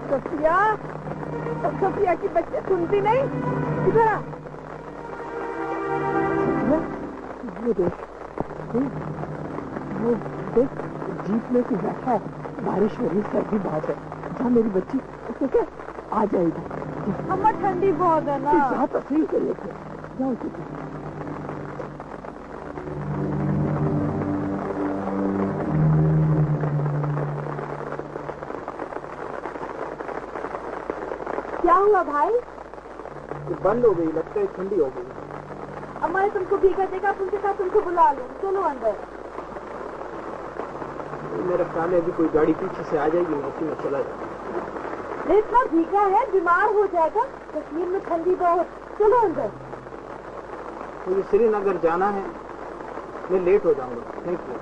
Sophia, Sophia की बच्चे सुनती नहीं, इधर आ। वो देख, वो देख, जीप में से बैठा है, बारिश हो रही, सर्दी बहुत है। जा मेरी बच्ची, उसे क्या आ जाएगा। अम्मा ठंडी बहुत है ना। जा तो सही से लेके जाओ। क्या हुआ भाई? बंद हो गई, लगता है ठंडी हो गई। अम्मा ने तुमको भीगा देखा, उनके साथ तुमको बुला लो, चलो अंदर। मेरा ख्याल है अभी कोई गाड़ी पीछे से आ जाएगी, मैं उसी में चला जाऊंगा। इतना भीगा है, बीमार हो जाएगा, कश्मीर में ठंडी बहुत, चलो अंदर। मुझे श्रीनगर जाना है, मैं लेट हो जाऊंगा। Thank you.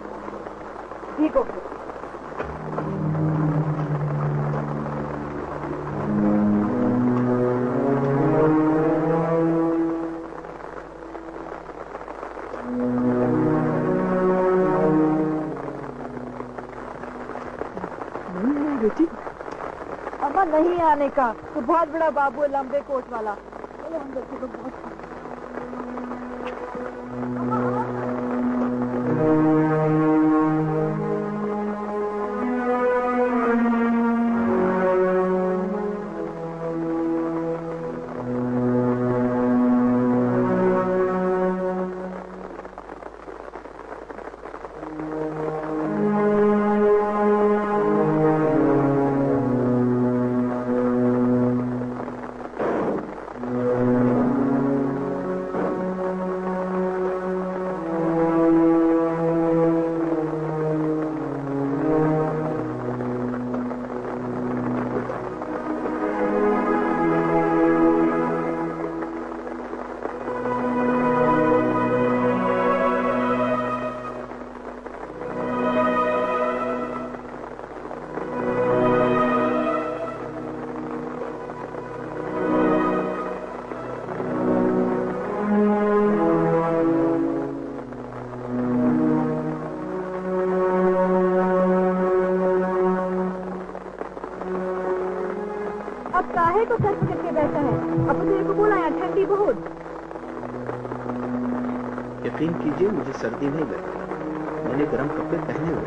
ठीक हो। अम्मा नहीं आने का, तो बहुत बड़ा बाबू है, लंबे कोट वाला। चलो अंदर चलो, बहुत को सर पकड़ के बैठा है। अब तेरे को बोला है ठंडी बहुत। यकीन कीजिए मुझे सर्दी नहीं लगती, मैंने गर्म कपड़े पहने हुए।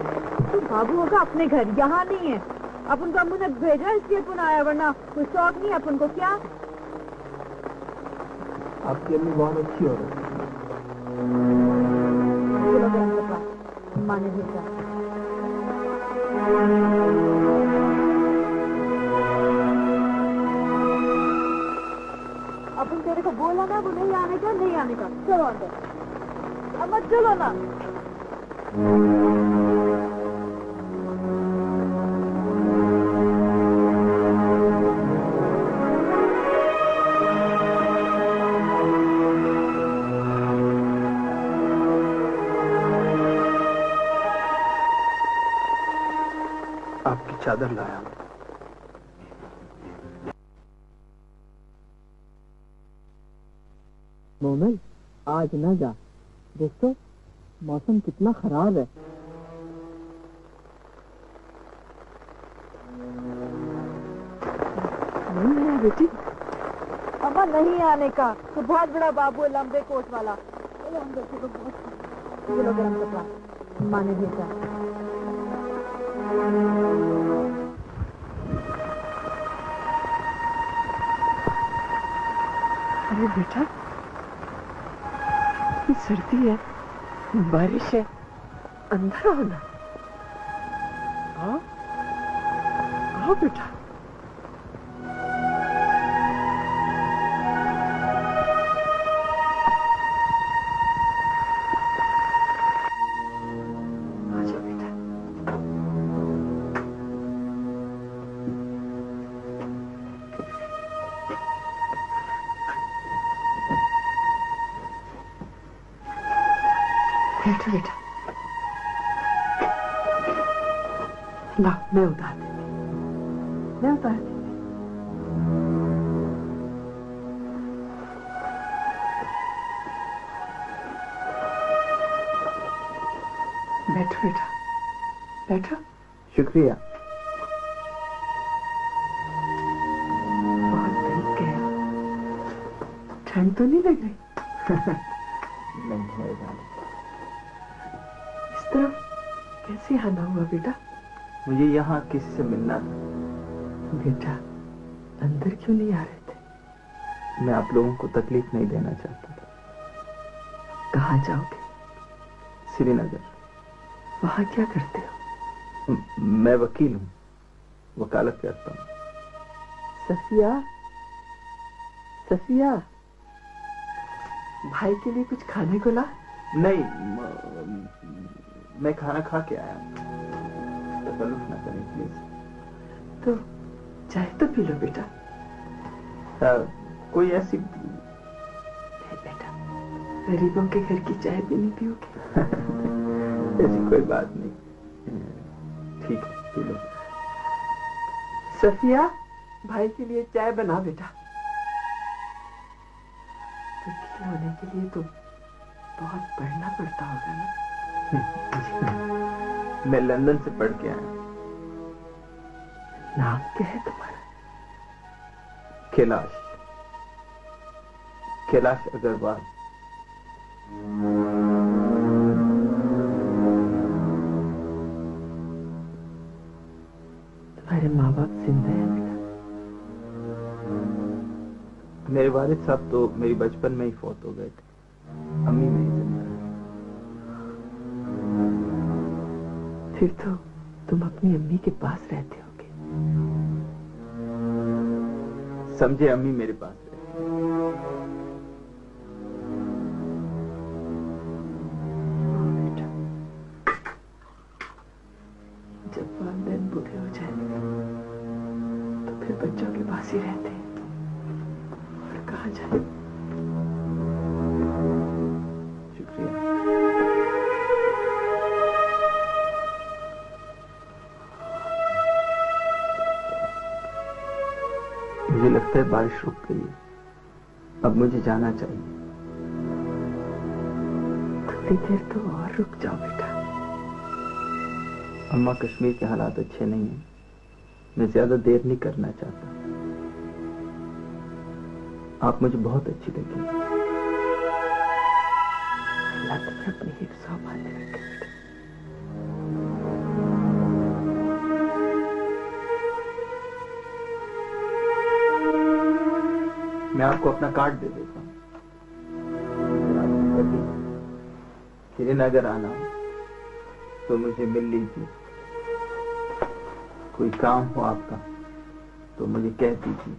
तो बाबू होगा अपने घर, यहाँ नहीं है। अपन को अम्मू ने भेजा इसलिए अपन आया, वरना कोई शौक नहीं अपन को। क्या आपकी अम्मी बहुत अच्छी हो रही है। माने भेजा अपन तेरे को बोला ना वो नहीं आने का, नहीं आने का। चलो अंदर। अम्मा चलो ना। आपकी चादर लाया। मोमिन आज न जा, दोस्तों मौसम कितना खराब है। नहीं है बेटी। अम्मा नहीं आने का, तो बहुत बड़ा बाबू है, लंबे कोट वाला। चलो अंदर चलो, बहुत ये लोग गरम कपड़ा माँ ने भेजा। अरे बेटा सर्दी है, बारिश है, अंदर आओ ना। आओ आओ बेटा। आजा बेटा। बैठो बेटा। ला मैं उतार देती, मैं उतार देती। बैठो बेटा, बैठो, शुक्रिया। बहुत सही कहा। ठंड तो नहीं लग रही? नहीं है जाने। इस तरफ कैसे आना हुआ बेटा? मुझे यहाँ किसी से मिलना था। बेटा अंदर क्यों नहीं आ रहे थे? मैं आप लोगों को तकलीफ नहीं देना चाहता था। कहाँ जाओगे? श्रीनगर। वहाँ क्या करते हो? मैं वकील हूँ, वकालत करता हूँ। सफिया, सफिया, भाई के लिए कुछ खाने को ला। नहीं, मैं खाना खा के आया हूँ। तकल्लुफ ना करें प्लीज। तो चाय तो पी लो बेटा। कोई ऐसी नहीं बेटा, गरीबों के घर की चाय भी नहीं पियोगे। ऐसी कोई बात नहीं। ठीक है, पी लो। सफिया, भाई के लिए चाय बना बेटा। वकील होने के लिए तो बहुत पढ़ना पड़ता होगा ना? मैं लंदन से पढ़ के आया। नाम क्या है तुम्हारा? कैलाश, कैलाश अग्रवाल। तुम्हारे माँ बाप जिंदा हैं बेटा? मेरे वालिद साहब तो मेरी बचपन में ही फौत हो गए थे। अम्मी नहीं जिंदा है। फिर तो तुम अपनी अम्मी के पास रहते होगे। समझे, अम्मी मेरे पास रहती है। बेटा, जब वालिदैन बूढ़े हो जाएंगे तो फिर बच्चों के पास ही रहते हैं। और कहाँ जाए? शुक्रिया। मुझे लगता है बारिश रुक गई है। अब मुझे जाना चाहिए। थोड़ी देर तो और रुक जाओ बेटा। अम्मा, कश्मीर के हालात अच्छे नहीं हैं। मैं ज्यादा देर नहीं करना चाहता। आप मुझे बहुत अच्छी लगी। अल्लाह तुम्हें अपनी हिफ्ज़ और मान में रखे बेटा। मैं आपको अपना कार्ड दे देता हूँ। कभी श्रीनगर आना हो तो मुझे मिल लीजिए। कोई काम हो आपका तो मुझे कह दीजिए।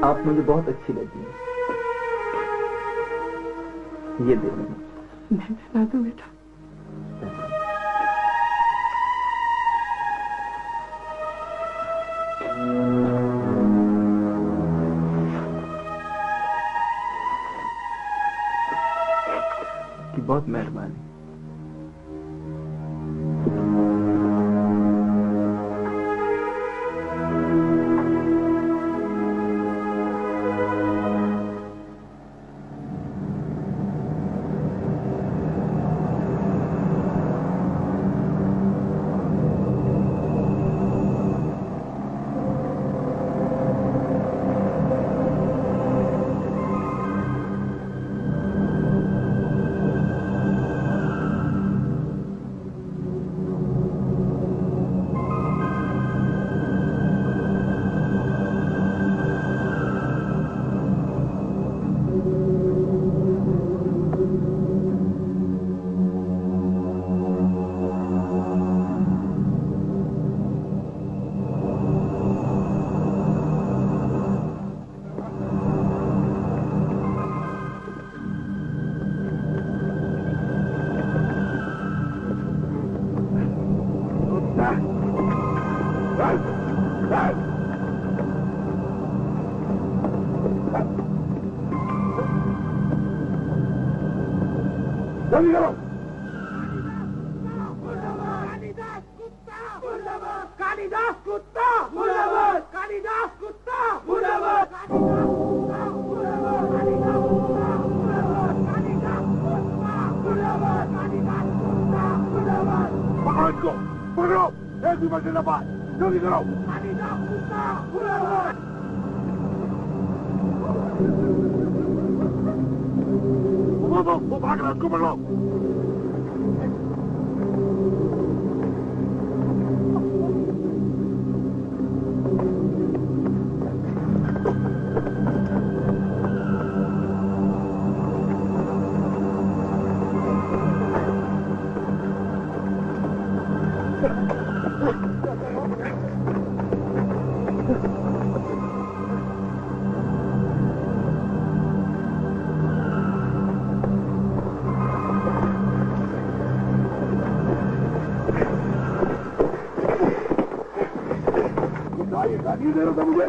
आप मुझे बहुत अच्छी लगी। ये दे देना। मैं बना दूं बेटा? कि बहुत मेहरबानी। पकड़ो, एक भी बचे ना पाए, जल्दी करो। वो भाग रहा है, उसको पकड़ो। गाड़ी दे रहा था मुझे।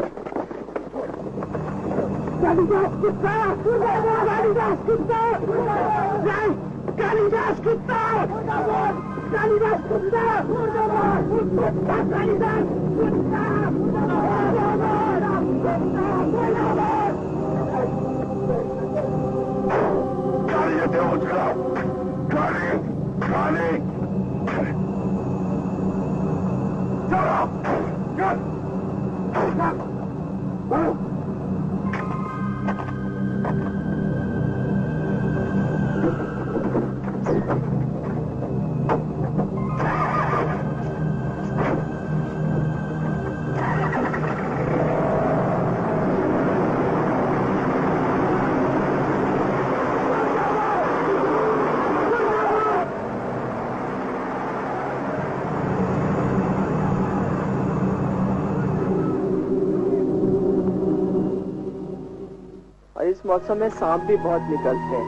कालिदास कुत्ता, कालिदास कुत्ता, कालिदास कुत्ता, कालिदास कुत्ता, कालिदास कुत्ता, गाड़ी देते हो चलाओ, गाड़ी, गाड़ी, चलो, चल। इस मौसम में सांप भी बहुत निकलते हैं।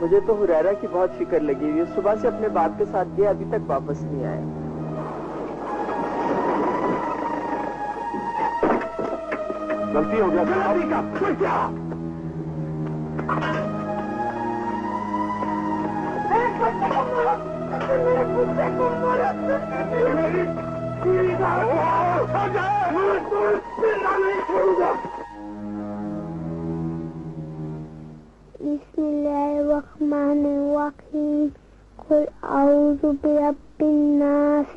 मुझे तो हुरैरा की बहुत फिक्र लगी हुई है। सुबह से अपने बाप के साथ गया, अभी तक वापस नहीं आया। गलती हो गया क्या? बिस्मिल्लाहिर्रहमानिर्रहीम। कुल औज़ु बिरब्बिन नास,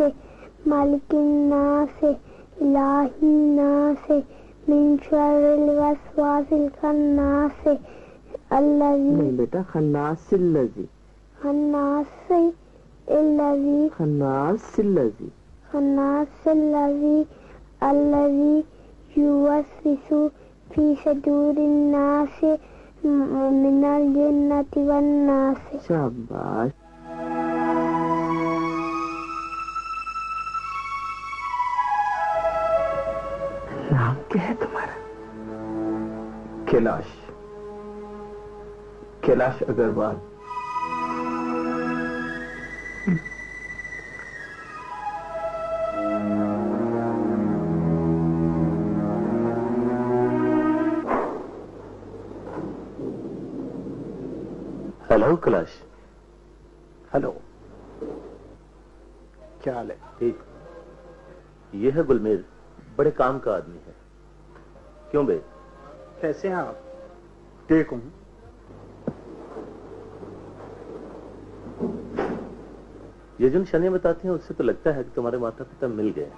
मालिकिन नास, इलाहिन नास, मिन शर्रिल वसवासिल खन्नास, अल्लज़ी। नहीं बेटा, खन्नासिल्लज़ी, खन्नासिल्लज़ी, खन्नासिल्लज़ी, खन्नासिल्लज़ी, अल्लज़ी युवस्विसु फी सदूरिन नास मिनल जिन्नति वन नास। शाबाश। नाम क्या है तुम्हारा? कैलाश, कैलाश अग्रवाल। हेलो कैलाश। हेलो, क्या हाल है? ठीक। ये है गुलमेर, बड़े काम का आदमी है। क्यों बे? कैसे हैं आप? ठीक हूं। ये जो निशानियां बताते हैं उससे तो लगता है कि तुम्हारे माता पिता मिल गए।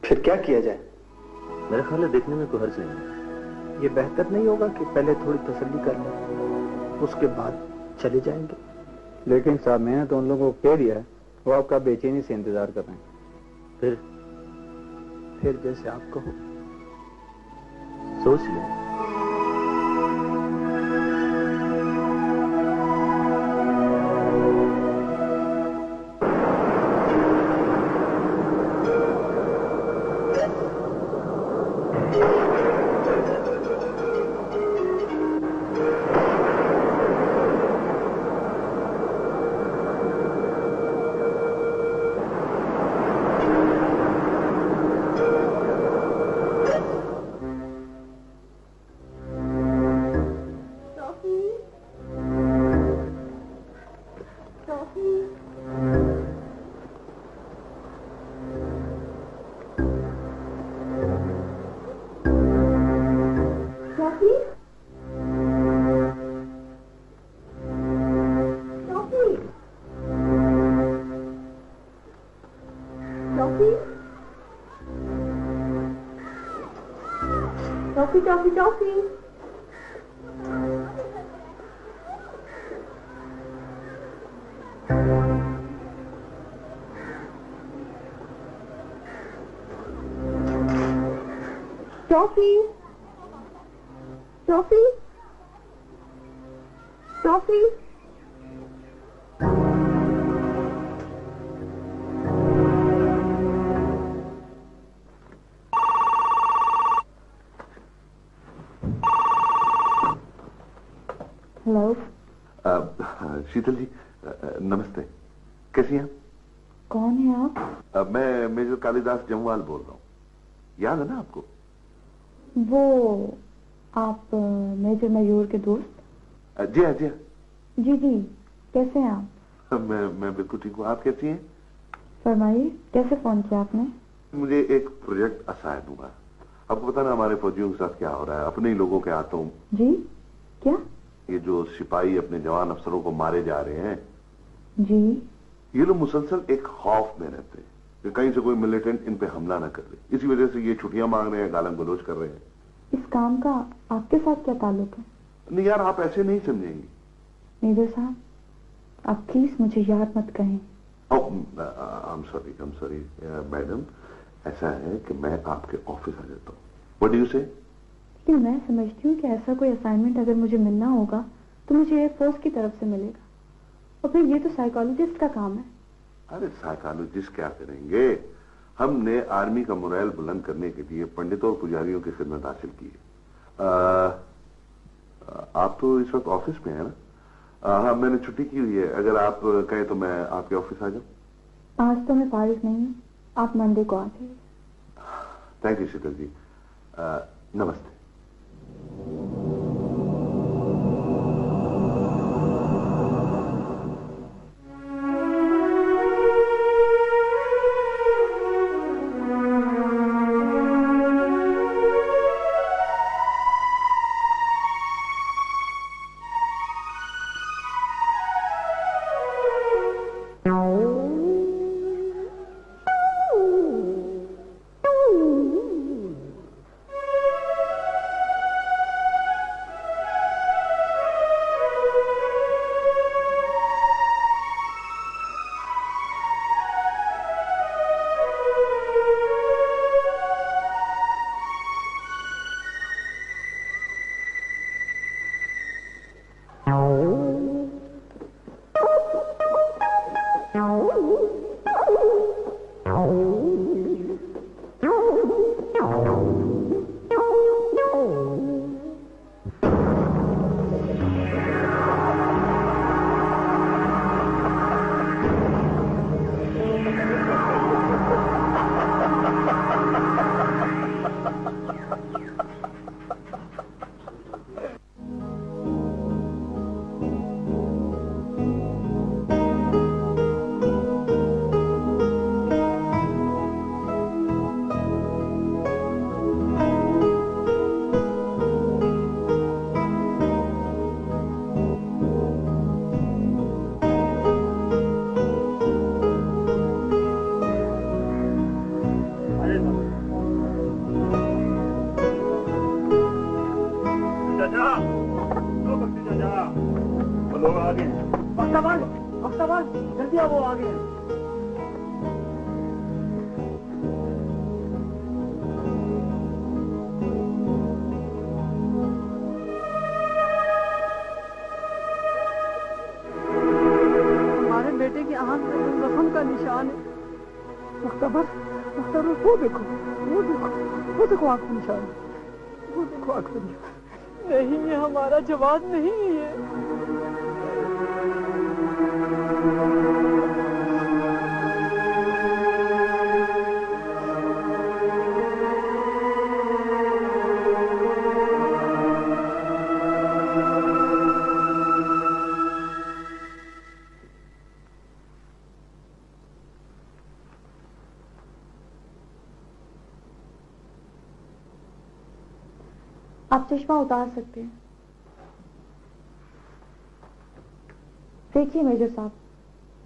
फिर क्या किया जाए? मेरा ख्याल है देखने में कोई हर्ज नहीं है। ये बेहतर नहीं होगा कि पहले थोड़ी तसल्ली कर लें, उसके बाद चले जाएंगे? लेकिन साहब, मैंने तो उन लोगों को कह दिया है, वो आपका बेचैनी से इंतजार कर रहे हैं। फिर जैसे आप कहो। सोच लो। Toffee toffee toffee. Toffee toffee toffee. Hello. Sheetal ji नमस्ते, कैसी हैं? कौन है आप? मैं मेजर कालिदास जमवाल बोल रहा हूँ, याद है ना आपको? वो आप मेजर मयूर के दोस्त? जी हाँ जी हाँ। जी जी, कैसे हैं आप? मैं बिल्कुल ठीक हूँ, आप कैसी हैं? फरमाइए, कैसे फोन किया आपने? मुझे एक प्रोजेक्ट असाइन हुआ। आपको पता ना हमारे फौजियों के साथ क्या हो रहा है, अपने ही लोगों के हाथों। जी क्या? ये जो सिपाही अपने जवान अफसरों को मारे जा रहे हैं जी, ये लोग मुसलसल एक खौफ में रहते हैं कि कहीं से कोई मिलिटेंट इन पे हमला ना कर ले। इसी वजह से ये छुट्टियां मांग रहे हैं, गालम गलोच कर रहे हैं। इस काम का आपके साथ क्या ताल्लुक है? नहीं यार, आप ऐसे नहीं समझेंगी। मेजर साहब, आप प्लीज मुझे याद मत कहें। आई एम सॉरी मैडम, ऐसा है कि मैं आपके ऑफिस आ जाता हूँ। व्हाट डू यू से? लेकिन मैं समझती हूँ कि ऐसा कोई असाइनमेंट अगर मुझे मिलना होगा तो मुझे एयरफोर्स की तरफ से मिलेगा, और फिर ये तो साइकोलॉजिस्ट का काम है। अरे साइकोलॉजिस्ट क्या करेंगे, हमने आर्मी का मोरल बुलंद करने के लिए पंडितों और पुजारियों की खिदमत हासिल की है। आप तो इस वक्त ऑफिस में है ना? हाँ, मैंने छुट्टी की हुई है, अगर आप कहें तो मैं आपके ऑफिस आ जाऊं। आज तो मैं फारिग नहीं हूँ, आप मंडे को आ जाइए। थैंक यू शीतल जी, नमस्ते। लोग आ गए। वक्ताबाज जल्दी आओ, वो आ गए। हमारे बेटे की आंख में जख्म का निशान है। वक्ताबाज वो देखो आंख का निशान, वो देखो आंख का निशान। नहीं, ये हमारा जवाब नहीं है। आप चश्मा उतार सकते हैं। देखिए मेजर साहब,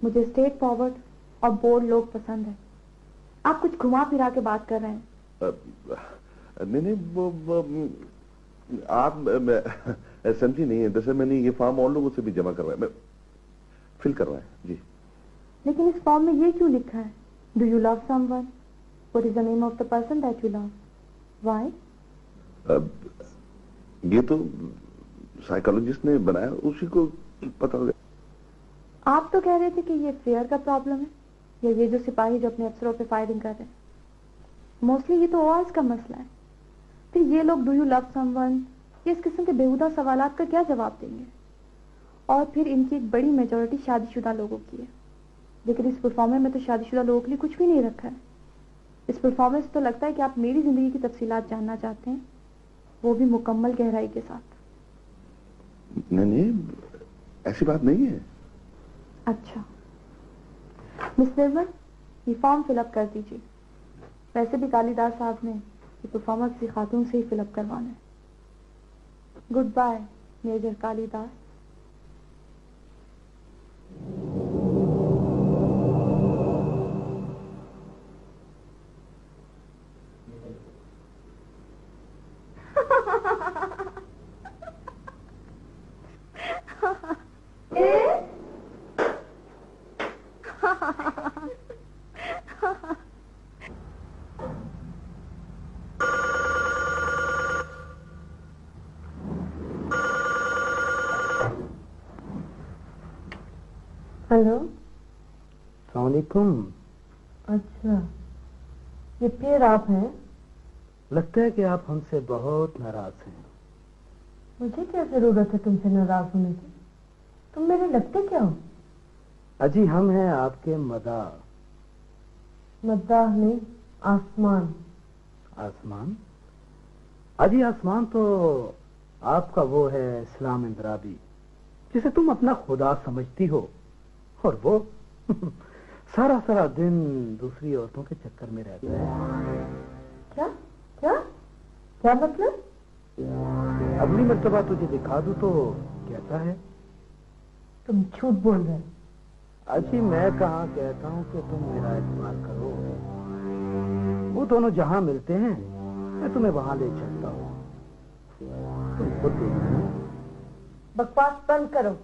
मुझे स्ट्रेट फॉरवर्ड और बोल्ड लोग पसंद है। आप कुछ घुमा फिरा के बात कर रहे हैं। नहीं, आप समझी नहीं है, दरअसल मैंने ये फॉर्म और लोगों से भी जमा करवाया, फिल करवाया जी। लेकिन इस फॉर्म में ये क्यों लिखा है, do you love someone, what is the name of the person that you love, why? ये तो साइकोलॉजिस्ट ने बनाया, उसी को पता होगा। आप तो कह रहे थे कि ये फेयर का प्रॉब्लम है, या ये जो सिपाही जो अपने अफसरों पे फायरिंग कर रहे हैं, मोस्टली ये तो आवाज का मसला है। फिर ये लोग डू यू लव समवन, ये इस किस्म के बेहुदा सवालात का क्या जवाब देंगे? और फिर इनकी एक बड़ी मेजॉरिटी शादीशुदा लोगों की है, लेकिन इस परफॉर्मेंस में तो शादीशुदा लोगों के लिए कुछ भी नहीं रखा है। इस परफॉर्मेंस से तो लगता है कि आप मेरी जिंदगी की तफसीलात जानना चाहते हैं, वो भी मुकम्मल गहराई के साथ। नहीं, ऐसी बात नहीं है। अच्छा मिस निर्मल, ये फॉर्म फिलअप कर दीजिए। वैसे भी कालीदास साहब ने ये परफॉर्मेंस किसी खातून से ही फिलअप करवाना है। Good bye major Kalidas. Hello, सलामुअलैकुम। अच्छा ये फिर आप हैं? लगता है कि आप हमसे बहुत नाराज हैं। मुझे क्या जरूरत है तुमसे नाराज होने की, तुम मेरे लगते क्या हो? अजी हम हैं आपके मदाह। मद्दाह नहीं, आसमान। आसमान? अजी आसमान तो आपका वो है इस्लाम इंदराबी, जिसे तुम अपना खुदा समझती हो, और वो सारा सारा दिन दूसरी औरतों के चक्कर में रहता है। क्या क्या क्या मतलब? अगली मर्तबा तुझे दिखा दूं तो कहता है तुम झूठ बोल रहे हो। अजी मैं कहाँ कहता हूँ कि तुम मेरा इस्तेमाल करो, वो दोनों जहाँ मिलते हैं मैं तुम्हें वहां ले चलता हूँ, तुम खुद देखना। बकवास बंद करो।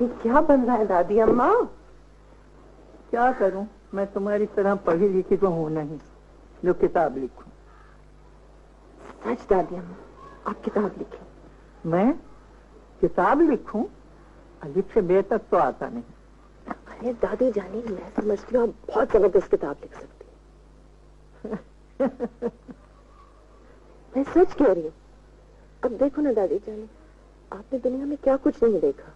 ये क्या बन रहा है दादी अम्मा? क्या करूं, मैं तुम्हारी तरह पढ़ी लिखी तो हूं नहीं जो किताब लिखूं। सच दादी अम्मा, आप किताब लिखें। मैं किताब लिखूं? अलिफ से बे तक तो आता नहीं। अरे दादी जानी, मैं समझती हूँ आप बहुत जबरदस्त किताब लिख सकती हैं। मैं सच कह रही हूँ। अब देखो ना दादी जानी, आपने दुनिया में क्या कुछ नहीं देखा।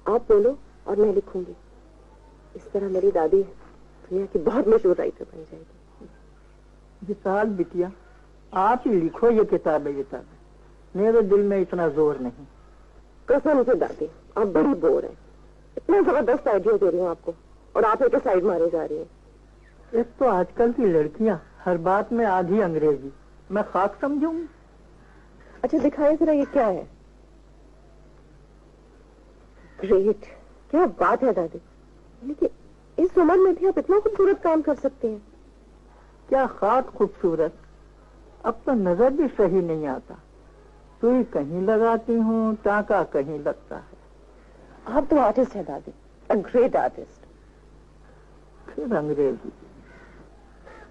आप बोलो और मैं लिखूंगी। इस तरह मेरी दादी दुनिया की बहुत मशहूर राइटर बन जाएगी। विशाल बिटिया, आप ही लिखो ये किताबें। मेरे दिल में इतना जोर नहीं। कसम से दादी, आप बड़ी बोर हैं। इतना जबरदस्त आइडिया दे रही हूँ आपको, और आप एक साइड मारे जा रही हैं। एक तो आजकल की लड़कियां हर बात में आधी अंग्रेजी, मैं खाक समझूंगी। अच्छा दिखाइए जरा, ये क्या है? ग्रेट, क्या बात है दादी। लेकिन इस उम्र में भी आप इतना खूबसूरत काम कर सकते हैं। क्या खाक खूबसूरत, अब तो नजर भी सही नहीं आता। सुई कहीं लगाती हूँ, टाका कहीं लगता है। आप तो आर्टिस्ट है दादी, अ ग्रेट आर्टिस्ट। फिर अंग्रेजी।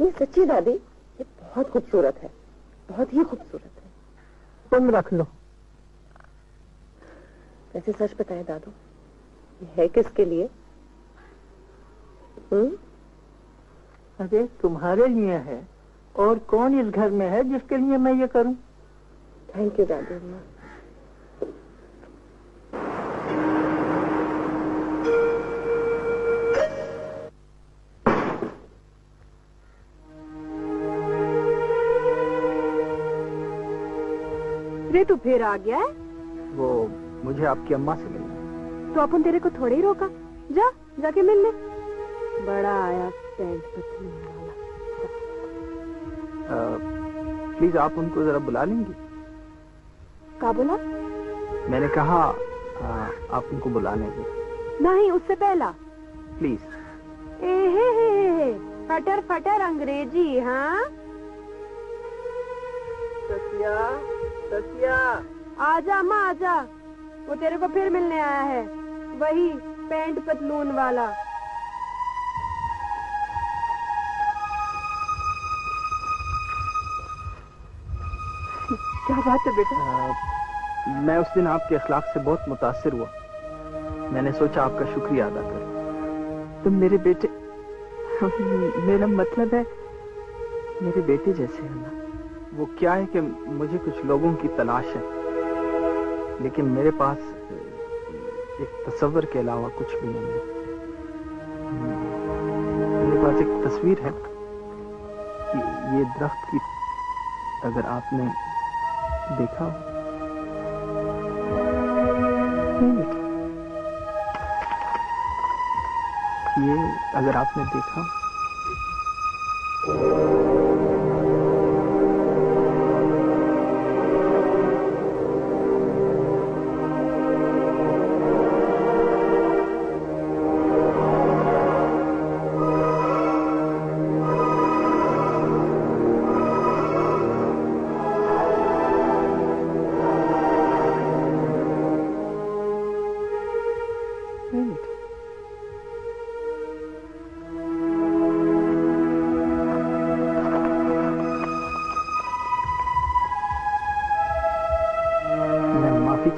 ये सच्ची दादी, ये बहुत खूबसूरत है, बहुत ही खूबसूरत है। तुम रख लो। वैसे सच बताए दादू, ये है किसके लिए? अरे तुम्हारे लिए है, और कौन इस घर में है जिसके लिए मैं ये करूं? थैंक यू दादी अम्मा। रे तू फिर आ गया है? वो मुझे आपकी अम्मा से मिलना। तो अपन तेरे को थोड़े ही रोका, जा जाके मिल ले। बड़ा आया पैंट पतलून वाला। प्लीज आप उनको जरा बुला लेंगी? क्या बोला? मैंने कहा आप उनको बुला लेंगे। नहीं, उससे पहला प्लीज। फटर फटर अंग्रेजी। हाँ, सतिया, सतिया, आजा माँ आजा, वो तेरे को फिर मिलने आया है, वही पैंट पतलून वाला। क्या बात है बेटा? मैं उस दिन आपके अखलाक से बहुत मुतासिर हुआ। मैंने सोचा आपका शुक्रिया अदा करूं। तुम मेरे बेटे, मेरा मतलब है मेरे बेटे जैसे है ना। वो क्या है कि मुझे कुछ लोगों की तलाश है, लेकिन मेरे पास एक तस्वर के अलावा कुछ भी नहीं है। मेरे पास एक तस्वीर है कि ये दरख्त की, अगर आपने देखा हो। ये अगर आपने देखा हो।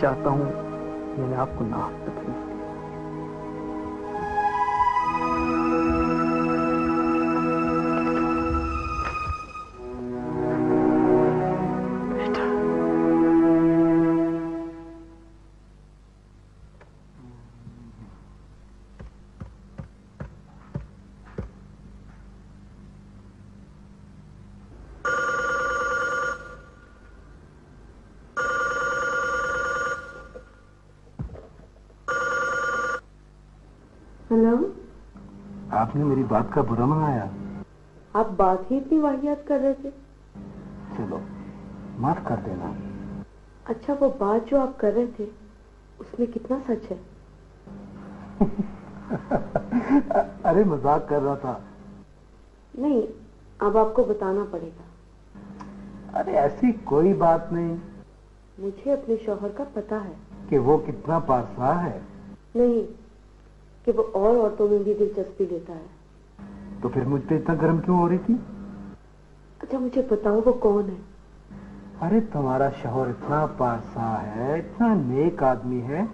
चाहता हूं मैंने आपको ना तकलीफ दी। हेलो, आपने मेरी बात का बुरा मनाया? आप बात ही इतनी वाहियात कर रहे थे। चलो माफ कर देना। अच्छा, वो बात जो आप कर रहे थे उसमें कितना सच है? अरे मजाक कर रहा था। नहीं, अब आपको बताना पड़ेगा। अरे ऐसी कोई बात नहीं। मुझे अपने शौहर का पता है कि वो कितना पासा है। नहीं, कि वो और औरतों में भी दिलचस्पी लेता है। तो फिर मुझ पे इतना गर्म क्यों हो रही थी? अच्छा मुझे बताओ वो कौन है? अरे तुम्हारा शौहर इतना पासा है, इतना नेक आदमी है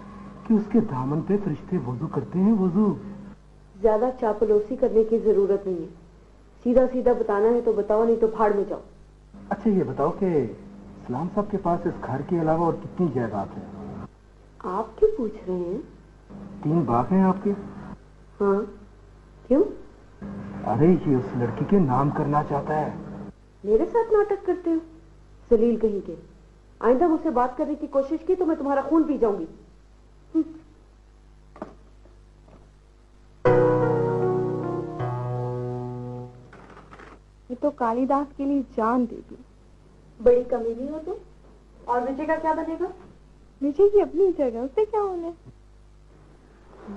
कि उसके दामन पे फरिश्ते वुजू करते हैं। वुजू। ज्यादा चापलूसी करने की जरूरत नहीं है। सीधा सीधा बताना है तो बताओ, नहीं तो भाड़ में जाओ। अच्छा ये बताओ कि सलाम साहब के पास इस घर के अलावा और कितनी जायदाद है? आप क्यों पूछ रहे हैं? 3 बाग हैं आपके। हाँ, क्यों? अरे ये उस लड़की के नाम करना चाहता है। मेरे साथ नाटक करते हो जलील कहीं के। आइंदा मुझसे बात करने की कोशिश की तो मैं तुम्हारा खून पी जाऊंगी। ये तो कालिदास के लिए जान दे दी। बड़ी कमीनी हो तुम। और विजय का क्या बनेगा? विजय की अपनी जगह, उससे क्या होना है?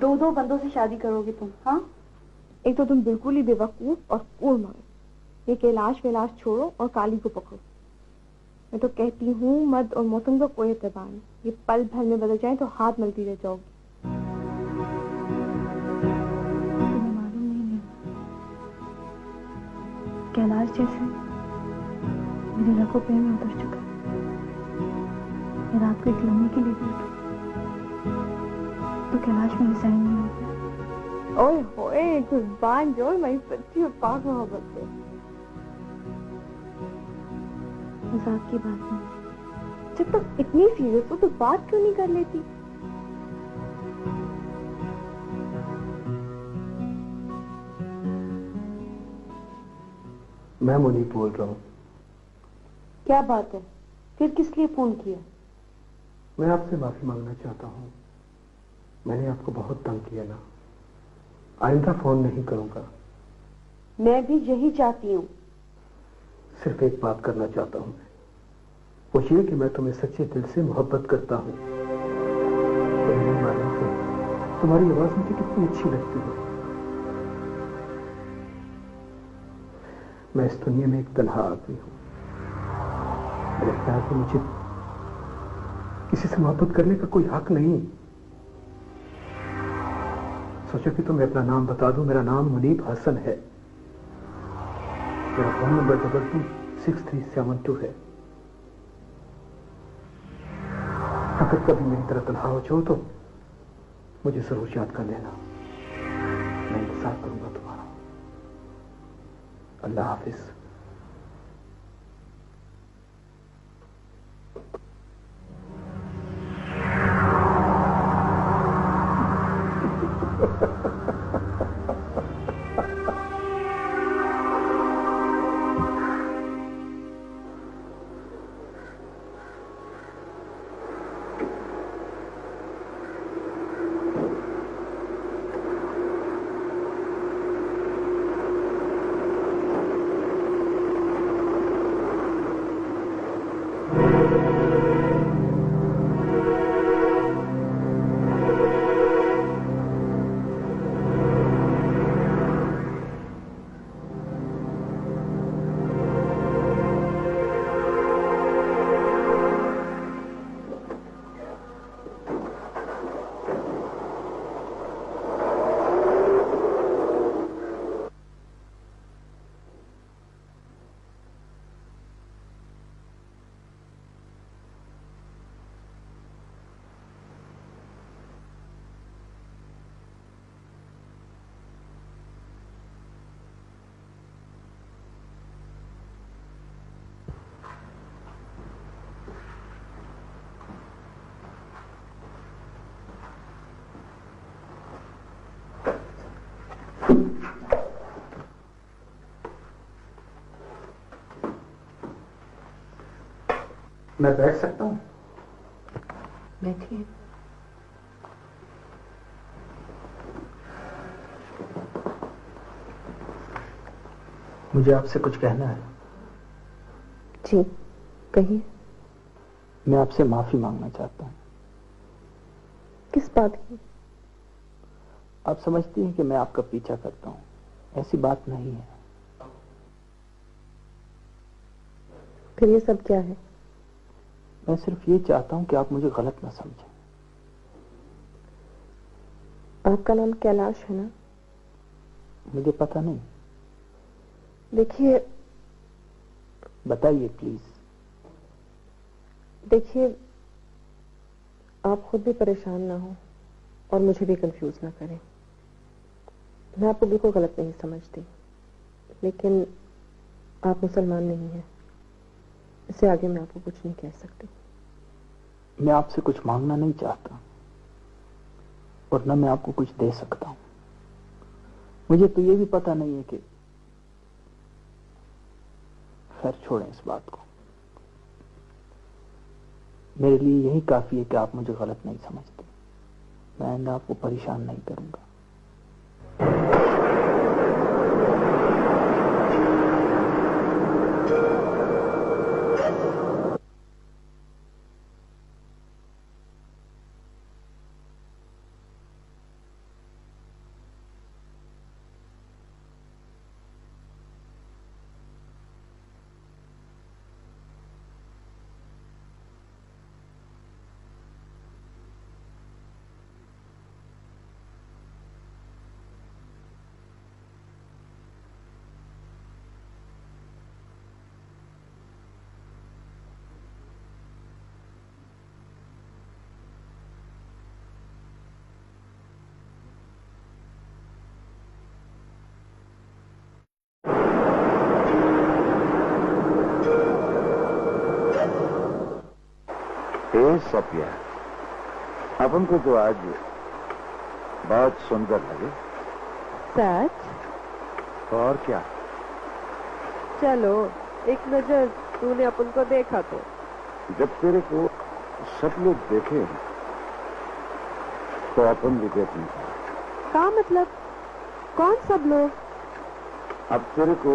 2 बंदों से शादी करोगे तुम? हाँ, एक तो तुम बिल्कुल ही बेवकूफ और कूड़ मगर। ये कैलाश वैलाश छोड़ो और काली को पकड़ो। मैं तो कहती हूँ मर्द और मौसम का कोई एतबार नहीं। ये पल भर में बदल जाए तो हाथ मलती रह जाओगी। तुम्हें मालूम नहीं कैलाश जैसे मेरे रखो पे में उतर चुका है। मैं रात को एक लम्हे के लिए भी उठूं तो कैलाश में रिसाइन नहीं होगा। ओए होए कुर्बान जो मेरी सच्ची और पाक मोहब्बत है। मजाक की बात नहीं। जब तुम इतनी सीरियस हो तो बात क्यों नहीं कर लेती? मैं मुनीब बोल रहा हूँ। क्या बात है? फिर किस लिए फोन किया? मैं आपसे माफी मांगना चाहता हूँ। मैंने आपको बहुत तंग किया ना। आइंदा फोन नहीं करूंगा। मैं भी यही चाहती हूँ। सिर्फ एक बात करना चाहता हूँ। वो ये कि मैं तुम्हें सच्चे दिल से मोहब्बत करता हूँ। तुम्हें नहीं मालूम है तुम्हारी आवाज मुझे कितनी अच्छी लगती है। मैं इस दुनिया में एक तन्हा आदमी हूँ। मेरे ख्याल में मुझे किसी से मोहब्बत करने का कोई हक नहीं। सोचो कि तुम्हें अपना नाम बता दूं। मेरा नाम मुनीब हसन है। मेरा फोन नंबर 226372 है। अगर कभी मेरी तरह तन्हा हो जाओ तो मुझे जरूर याद कर लेना। मैं इंतजार करूंगा तुम्हारा। अल्लाह हाफिज। मैं बैठ सकता हूं? बैठिए। मुझे आपसे कुछ कहना है। जी कहिए। मैं आपसे माफी मांगना चाहता हूं। किस बात की? आप समझती हैं कि मैं आपका पीछा करता हूं। ऐसी बात नहीं है। फिर ये सब क्या है? मैं सिर्फ ये चाहता हूं कि आप मुझे गलत ना समझें। आपका नाम कैलाश है ना? मुझे पता नहीं। देखिए बताइए प्लीज। देखिए आप खुद भी परेशान ना हो और मुझे भी कंफ्यूज ना करें। मैं आपको बिल्कुल गलत नहीं समझती, लेकिन आप मुसलमान नहीं हैं। इससे आगे मैं आपको कुछ नहीं कह सकती। मैं आपसे कुछ मांगना नहीं चाहता और न मैं आपको कुछ दे सकता हूं। मुझे तो ये भी पता नहीं है कि खैर छोड़ें इस बात को। मेरे लिए यही काफी है कि आप मुझे गलत नहीं समझते। मैं आइंदा आपको परेशान नहीं करूंगा। सफिया, अपन को तो आज बहुत सुंदर लगे। सच? और क्या? चलो एक नजर तूने अपन को देखा तो। जब तेरे को सब लोग देखे तो अपन भी देखने का। क्या मतलब? कौन सब लोग? अब तेरे को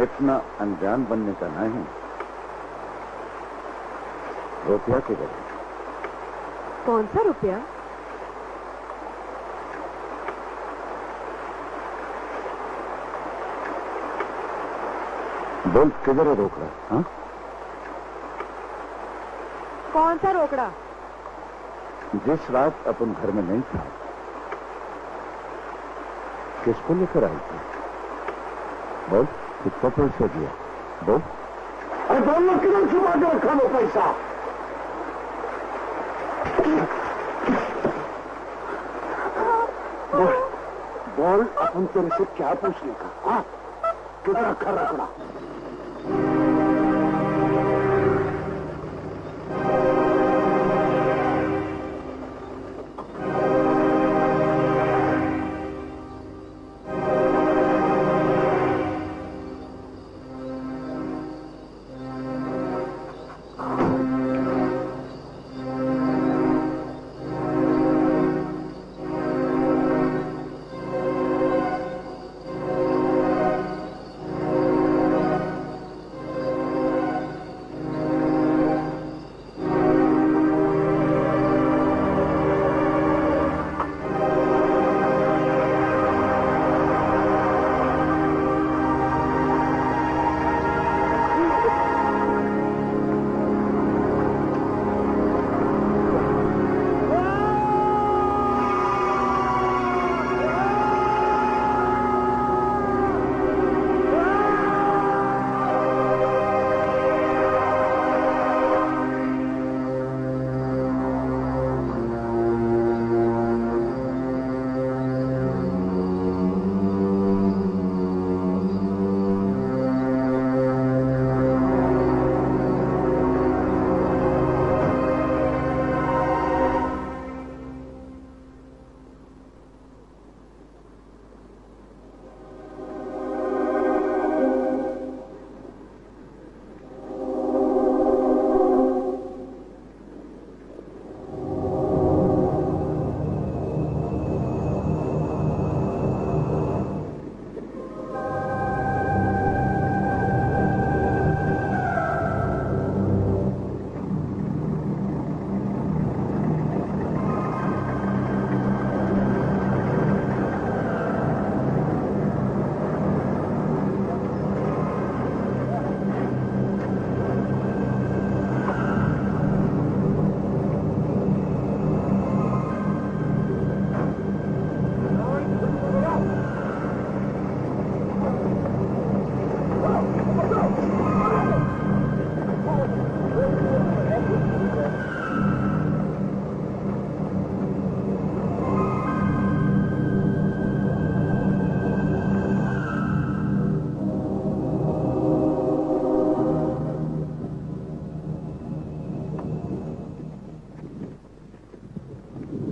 इतना अनजान बनने का नहीं। रुपया किधर? कौन सा रुपया? बोल, किधर है रोकड़ा? हाँ, कौन सा रोकड़ा? जिस रात अपन घर में नहीं था, किसको लेकर आई थी? बोल, कितना पैसा दिया? बोल। अरे बोल ना, किधर छुपा के रखा वो पैसा? बोल बोल, अपन तेरे से क्या पूछने का? हाँ, किधर रखा रखड़ा?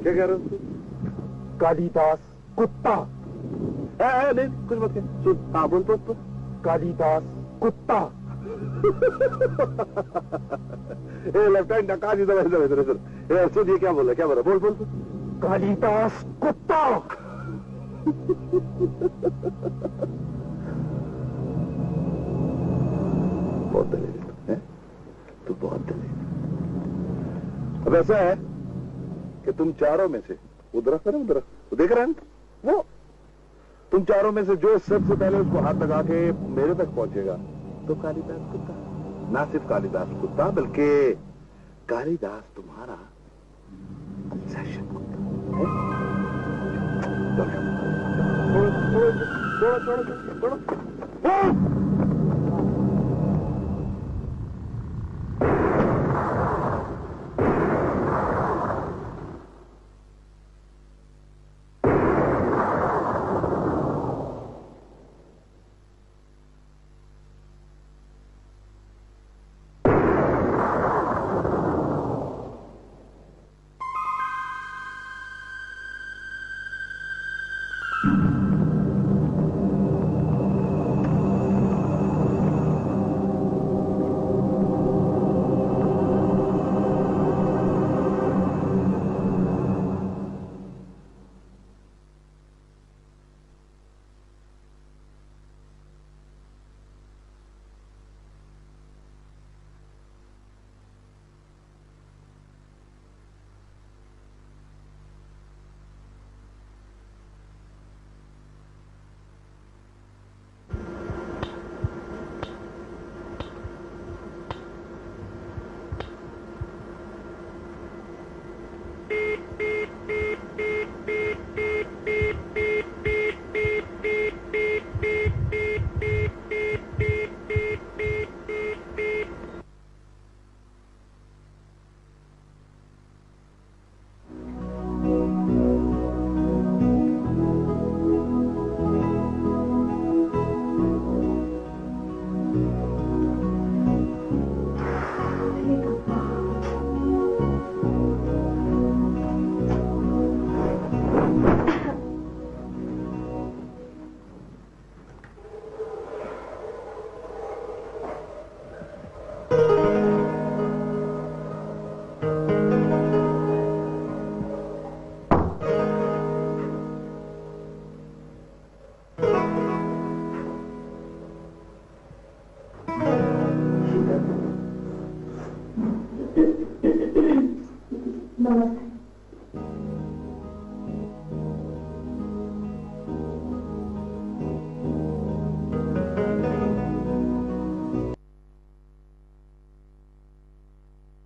क्या कह रहे हो? कालीदास कुत्ता। नहीं, कुछ मत कह। सुन, हाँ बोल बोल बोल। कालीदास कुत्ता। लेफ्टिनेंट नकाश, इधर इधर इधर इधर। सुन, ये क्या बोल रहा? क्या बोल रहा? बोल बोल बोल। कालीदास कुत्ता। बहुत दलेर है तू, बहुत दलेर। अब ऐसा है कि तुम चारों में से उधर उधर तो देख रहे हैं वो, तुम चारों में से जो सबसे पहले उसको हाथ लगा के मेरे तक पहुंचेगा तो कालिदास कुत्ता। ना सिर्फ कालिदास कुत्ता बल्कि कालिदास तुम्हारा कंसेशन कुत्ता है। छोड़ो। नमस्ते।